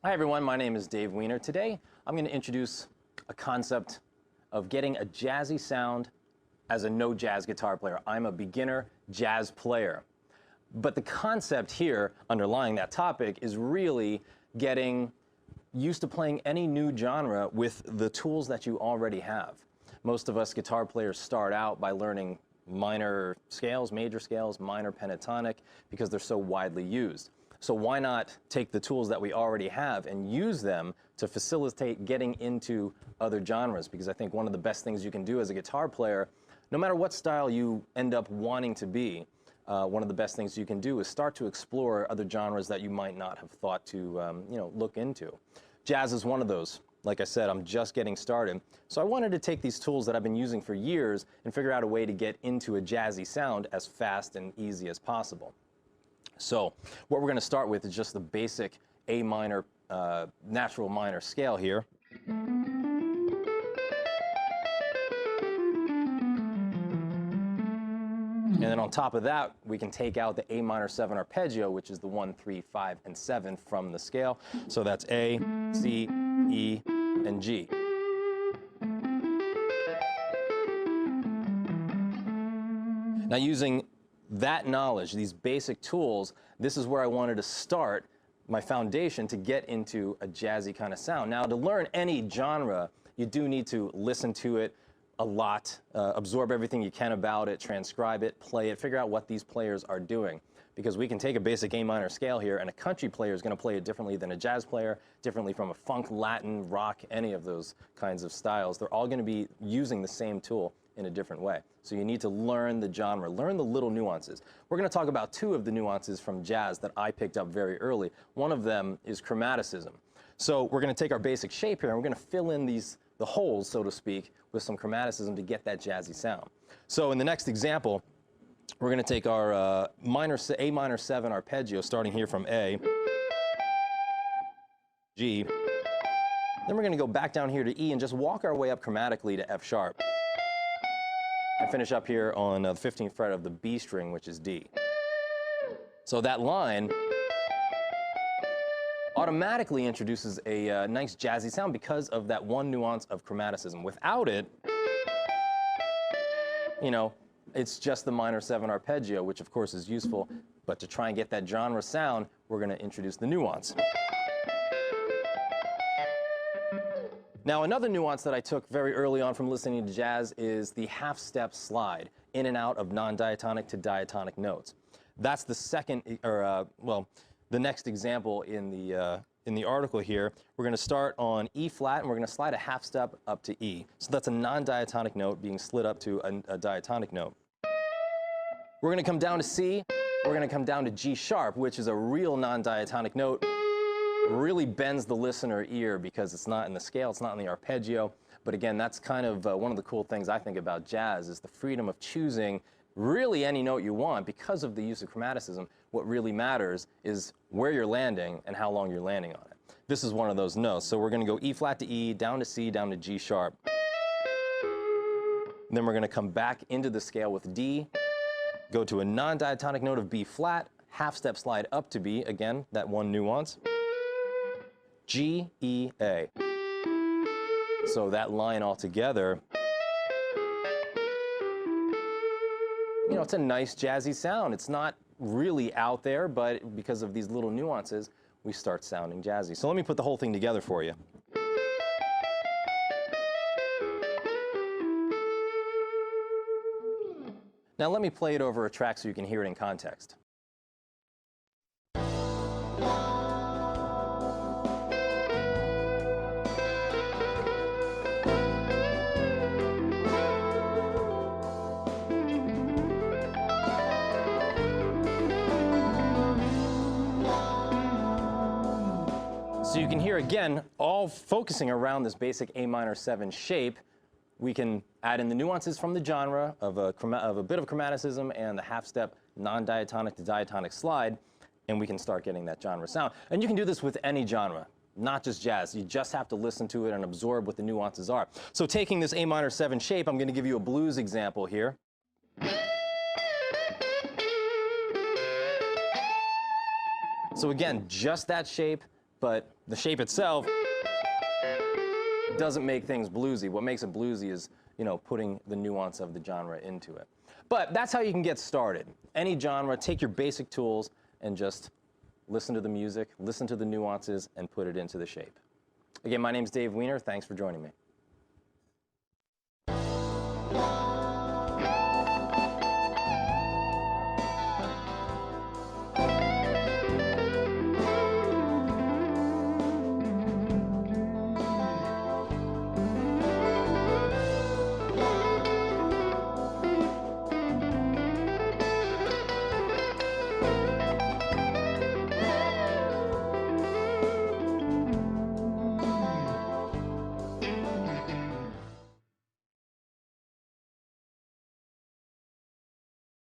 Hi everyone, my name is Dave Weiner. Today I'm going to introduce a concept of getting a jazzy sound as a no jazz guitar player. I'm a beginner jazz player. But the concept here underlying that topic is really getting used to playing any new genre with the tools that you already have. Most of us guitar players start out by learning minor scales, major scales, minor pentatonic, because they're so widely used. So why not take the tools that we already have and use them to facilitate getting into other genres? Because I think one of the best things you can do as a guitar player, no matter what style you end up wanting to be, one of the best things you can do is start to explore other genres that you might not have thought to look into. Jazz is one of those. Like I said, I'm just getting started. So I wanted to take these tools that I've been using for years and figure out a way to get into a jazzy sound as fast and easy as possible. So what we're going to start with is just the basic A minor, natural minor scale here. And then on top of that, we can take out the A minor 7 arpeggio, which is the 1, 3, 5, and 7 from the scale. So that's A, C, E, and G. Now using that knowledge, these basic tools, this is where I wanted to start my foundation to get into a jazzy kind of sound. Now to learn any genre, you do need to listen to it a lot, absorb everything you can about it, transcribe it, play it, figure out what these players are doing. Because we can take a basic A minor scale here and a country player is going to play it differently than a jazz player, differently from a funk, Latin, rock, any of those kinds of styles. They're all going to be using the same tool in a different way. So you need to learn the genre, learn the little nuances. We're going to talk about two of the nuances from jazz that I picked up very early. One of them is chromaticism. So we're going to take our basic shape here and we're going to fill in the holes, so to speak, with some chromaticism to get that jazzy sound. So in the next example, we're going to take our A minor 7 arpeggio, starting here from A, G. Then we're going to go back down here to E and just walk our way up chromatically to F sharp. And finish up here on the 15th fret of the B string, which is D. So that line automatically introduces a nice jazzy sound because of that one nuance of chromaticism. Without it, it's just the minor 7 arpeggio, which of course is useful, but to try and get that genre sound, we're going to introduce the nuance. Now, another nuance that I took very early on from listening to jazz is the half-step slide in and out of non-diatonic to diatonic notes. That's the second, the next example in the article here. We're going to start on E flat, and we're going to slide a half step up to E. So that's a non-diatonic note being slid up to a diatonic note. We're going to come down to C. We're going to come down to G sharp, which is a real non-diatonic note. Really bends the listener ear because it's not in the scale, it's not in the arpeggio. But again, that's kind of one of the cool things I think about jazz is the freedom of choosing really any note you want because of the use of chromaticism. What really matters is where you're landing and how long you're landing on it. This is one of those notes. So we're going to go E flat to E, down to C, down to G sharp. And then we're going to come back into the scale with D, go to a non-diatonic note of B flat, half step slide up to B, again, that one nuance. G, E, A. So that line altogether, it's a nice jazzy sound. It's not really out there, but because of these little nuances, we start sounding jazzy. So let me put the whole thing together for you. Now let me play it over a track so you can hear it in context. So you can hear, again, all focusing around this basic A minor 7 shape. We can add in the nuances from the genre of a bit of chromaticism and the half-step non-diatonic to diatonic slide, and we can start getting that genre sound. And you can do this with any genre, not just jazz. You just have to listen to it and absorb what the nuances are. So taking this A minor 7 shape, I'm going to give you a blues example here. So again, just that shape, but the shape itself doesn't make things bluesy. What makes it bluesy is, you know, putting the nuance of the genre into it. But that's how you can get started. Any genre, take your basic tools and just listen to the music, listen to the nuances, and put it into the shape. Again, my name's Dave Weiner. Thanks for joining me.